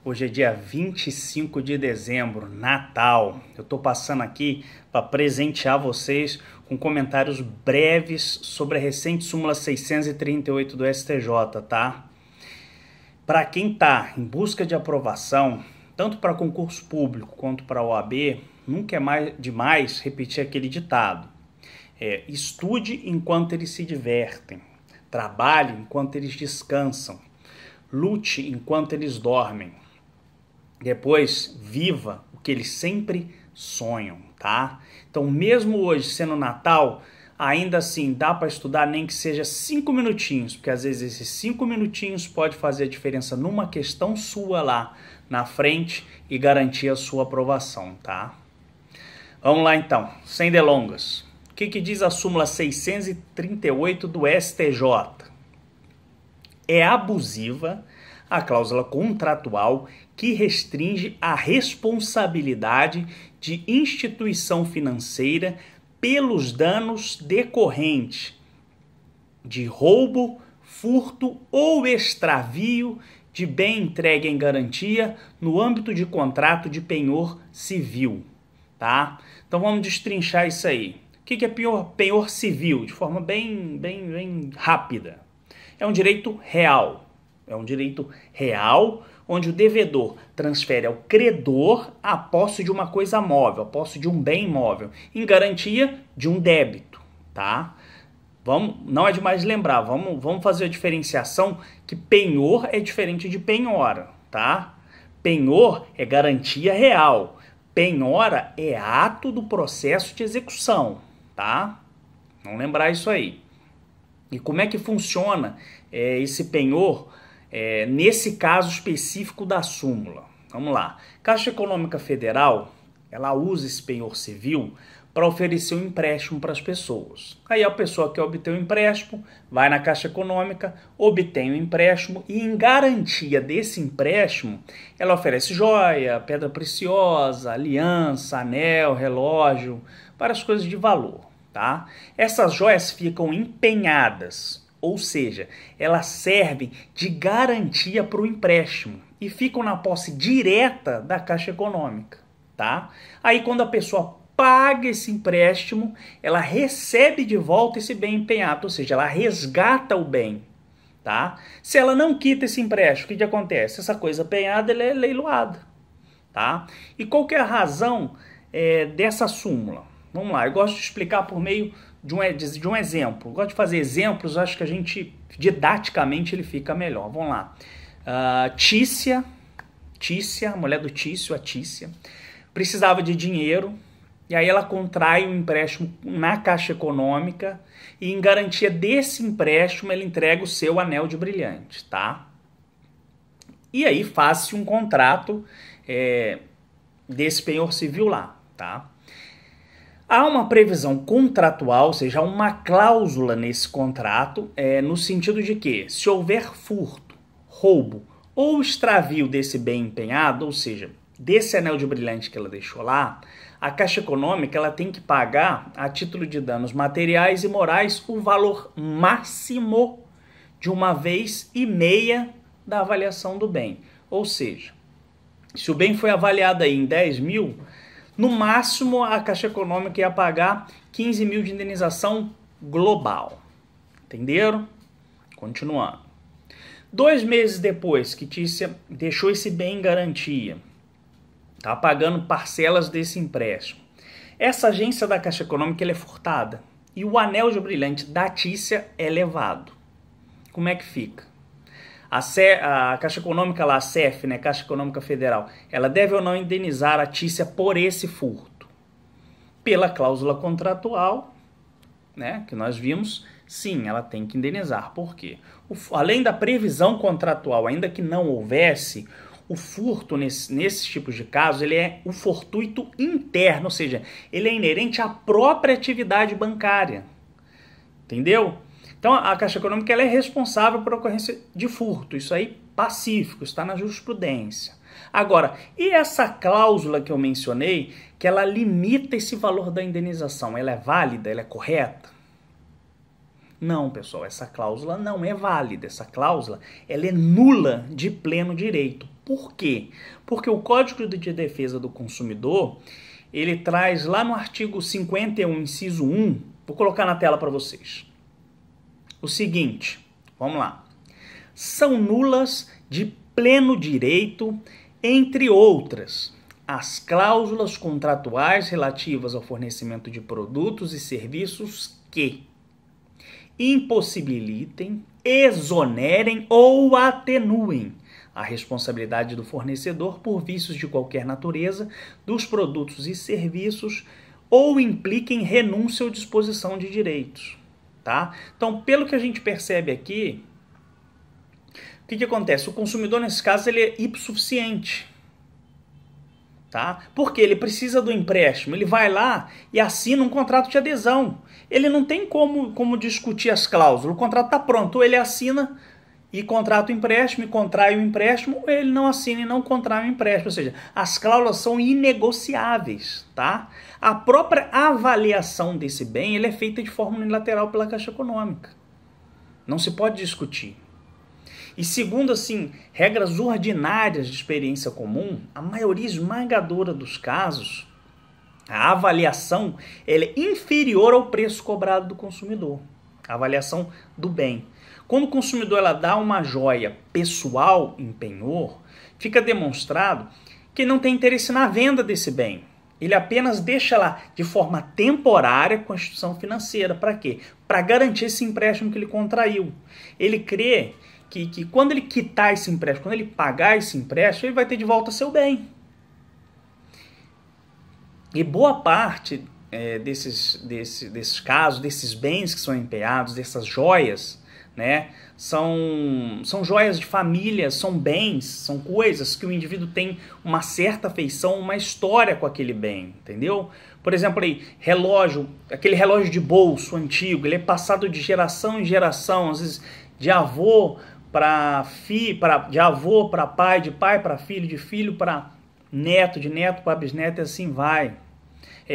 Hoje é dia 25 de dezembro, Natal. Eu tô passando aqui para presentear vocês com comentários breves sobre a recente súmula 638 do STJ, tá? Para quem tá em busca de aprovação, tanto para concurso público quanto para a OAB, nunca é mais demais repetir aquele ditado. Estude enquanto eles se divertem, trabalhe enquanto eles descansam, lute enquanto eles dormem. Depois, viva o que eles sempre sonham, tá? Então, mesmo hoje sendo Natal, ainda assim dá para estudar nem que seja 5 minutinhos, porque às vezes esses 5 minutinhos pode fazer a diferença numa questão sua lá na frente e garantir a sua aprovação, tá? Vamos lá então, sem delongas. O que diz a súmula 638 do STJ? É abusiva a cláusula contratual que restringe a responsabilidade de instituição financeira pelos danos decorrentes de roubo, furto ou extravio de bem entregue em garantia no âmbito de contrato de penhor civil, tá? Então vamos destrinchar isso aí. O que é penhor civil? De forma bem rápida. É um direito real. É um direito real onde o devedor transfere ao credor a posse de uma coisa móvel, a posse de um bem imóvel, em garantia de um débito, tá? Não é demais lembrar, vamos fazer a diferenciação que penhor é diferente de penhora, tá? Penhor é garantia real, penhora é ato do processo de execução, tá? Vamos lembrar isso aí. E como é que funciona esse penhor nesse caso específico da súmula? Vamos lá. Caixa Econômica Federal, ela usa esse penhor civil para oferecer um empréstimo para as pessoas. Aí a pessoa que obtém o empréstimo vai na Caixa Econômica, obtém o empréstimo e em garantia desse empréstimo ela oferece joia, pedra preciosa, aliança, anel, relógio, várias coisas de valor, tá? Essas joias ficam empenhadas, ou seja, elas servem de garantia para o empréstimo e ficam na posse direta da Caixa Econômica, tá? Aí quando a pessoa paga esse empréstimo, ela recebe de volta esse bem empenhado, ou seja, ela resgata o bem, tá? Se ela não quita esse empréstimo, o que acontece? Essa coisa empenhada ela é leiloada, tá? E qual que é a razão dessa súmula? Vamos lá, eu gosto de explicar por meio de um exemplo. Eu gosto de fazer exemplos, acho que a gente, didaticamente, ele fica melhor. Vamos lá. Tícia, a mulher do Tício, a Tícia, precisava de dinheiro, e aí ela contrai um empréstimo na Caixa Econômica, e em garantia desse empréstimo, ela entrega o seu anel de brilhante, tá? E aí faz-se um contrato desse penhor civil lá, tá? Há uma previsão contratual, ou seja, uma cláusula nesse contrato, no sentido de que, se houver furto, roubo ou extravio desse bem empenhado, ou seja, desse anel de brilhante que ela deixou lá, a Caixa Econômica ela tem que pagar, a título de danos materiais e morais, o valor máximo de 1,5 vezes da avaliação do bem. Ou seja, se o bem foi avaliado aí em 10 mil, no máximo, a Caixa Econômica ia pagar 15 mil de indenização global. Entenderam? Continuando. 2 meses depois que Tícia deixou esse bem em garantia, tá pagando parcelas desse empréstimo, essa agência da Caixa Econômica ela é furtada e o anel de brilhante da Tícia é levado. Como é que fica? A Caixa Econômica lá, a CEF, né, Caixa Econômica Federal, ela deve ou não indenizar a Tícia por esse furto? Pela cláusula contratual, né, que nós vimos, sim, ela tem que indenizar. Por quê? Além da previsão contratual, ainda que não houvesse, o furto nesses tipos de casos, ele é um fortuito interno, ou seja, ele é inerente à própria atividade bancária. Entendeu? Então, a Caixa Econômica ela é responsável por ocorrência de furto. Isso aí, pacífico, está na jurisprudência. Agora, e essa cláusula que eu mencionei, que ela limita esse valor da indenização, ela é válida, ela é correta? Não, pessoal, essa cláusula não é válida. Essa cláusula ela é nula de pleno direito. Por quê? Porque o Código de Defesa do Consumidor, ele traz lá no artigo 51, inciso 1, vou colocar na tela para vocês, o seguinte, vamos lá. São nulas de pleno direito, entre outras, as cláusulas contratuais relativas ao fornecimento de produtos e serviços que impossibilitem, exonerem ou atenuem a responsabilidade do fornecedor por vícios de qualquer natureza dos produtos e serviços ou impliquem renúncia ou disposição de direitos, tá? Então, pelo que a gente percebe aqui, o que acontece? O consumidor, nesse caso, ele é hipossuficiente, tá? Porque ele precisa do empréstimo, ele vai lá e assina um contrato de adesão. Ele não tem como discutir as cláusulas, o contrato está pronto, ou ele assina e contrata o empréstimo, e contrai o empréstimo, ou ele não assina e não contrai o empréstimo. Ou seja, as cláusulas são inegociáveis, tá? A própria avaliação desse bem ele é feita de forma unilateral pela Caixa Econômica. Não se pode discutir. E segundo, assim, regras ordinárias de experiência comum, a maioria esmagadora dos casos, a avaliação ela é inferior ao preço cobrado do consumidor. A avaliação do bem. Quando o consumidor ela dá uma joia pessoal em penhor, fica demonstrado que não tem interesse na venda desse bem. Ele apenas deixa lá de forma temporária com a instituição financeira. Para quê? Para garantir esse empréstimo que ele contraiu. Ele crê que quando ele quitar esse empréstimo, quando ele pagar esse empréstimo, ele vai ter de volta seu bem. E boa parte desses casos, desses bens que são empenhados, dessas joias, né, são joias de família, são bens, são coisas que o indivíduo tem uma certa afeição, uma história com aquele bem, entendeu? Por exemplo, aí, relógio, aquele relógio de bolso antigo, ele é passado de geração em geração, às vezes de avô para filho, de avô para pai, de pai para filho, de filho para neto, de neto para bisneto, e assim vai.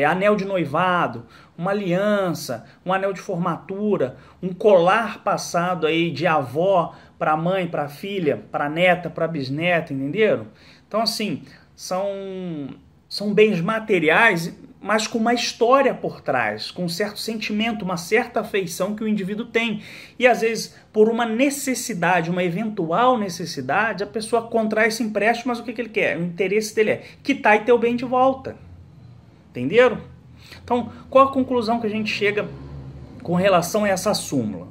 Anel de noivado, uma aliança, um anel de formatura, um colar passado aí de avó para mãe, para filha, para neta, para bisneta, entenderam? Então, assim, são bens materiais, mas com uma história por trás, com um certo sentimento, uma certa afeição que o indivíduo tem. E, às vezes, por uma necessidade, uma eventual necessidade, a pessoa contrai esse empréstimo, mas o que ele quer? O interesse dele é quitar e ter o bem de volta. Entenderam? Então, qual a conclusão que a gente chega com relação a essa súmula?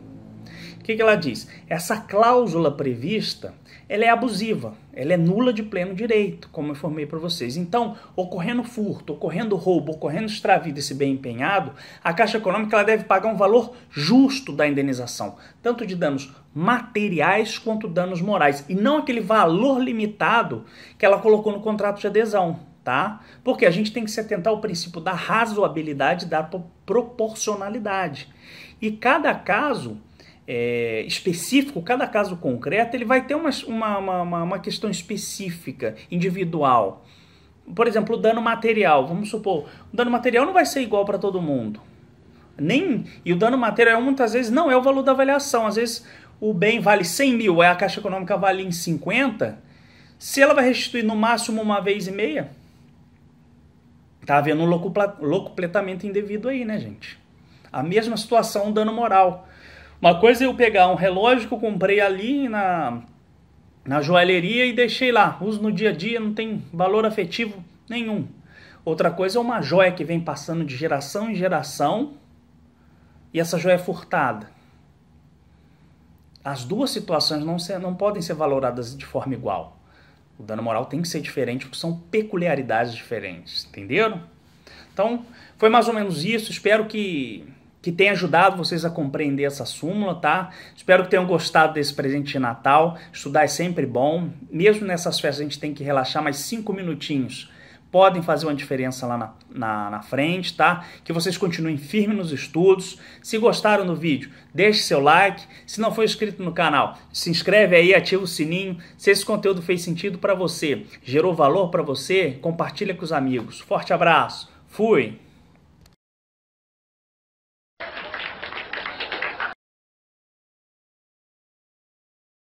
O que ela diz? Essa cláusula prevista, ela é abusiva, ela é nula de pleno direito, como eu informei para vocês. Então, ocorrendo furto, ocorrendo roubo, ocorrendo extravio desse bem empenhado, a Caixa Econômica ela deve pagar um valor justo da indenização, tanto de danos materiais quanto danos morais, e não aquele valor limitado que ela colocou no contrato de adesão. Tá? Porque a gente tem que se atentar ao princípio da razoabilidade e da proporcionalidade. E cada caso específico, cada caso concreto, ele vai ter uma questão específica, individual. Por exemplo, o dano material. Vamos supor, o dano material não vai ser igual para todo mundo. E o dano material muitas vezes não é o valor da avaliação. Às vezes o bem vale 100 mil, aí a Caixa Econômica vale em 50. Se ela vai restituir no máximo uma vez e meia, tá havendo um locupletamento indevido aí, né, gente? A mesma situação, um dano moral. Uma coisa é eu pegar um relógio que eu comprei ali na joalheria e deixei lá. Uso no dia a dia, não tem valor afetivo nenhum. Outra coisa é uma joia que vem passando de geração em geração e essa joia é furtada. As duas situações não podem ser valoradas de forma igual. O dano moral tem que ser diferente, porque são peculiaridades diferentes, entenderam? Então, foi mais ou menos isso. Espero que tenha ajudado vocês a compreender essa súmula, tá? Espero que tenham gostado desse presente de Natal. Estudar é sempre bom. Mesmo nessas festas a gente tem que relaxar, mais 5 minutinhos podem fazer uma diferença lá na frente, tá? Que vocês continuem firmes nos estudos. Se gostaram do vídeo, deixe seu like. Se não for inscrito no canal, se inscreve aí, ativa o sininho. Se esse conteúdo fez sentido para você, gerou valor para você, compartilha com os amigos. Forte abraço. Fui!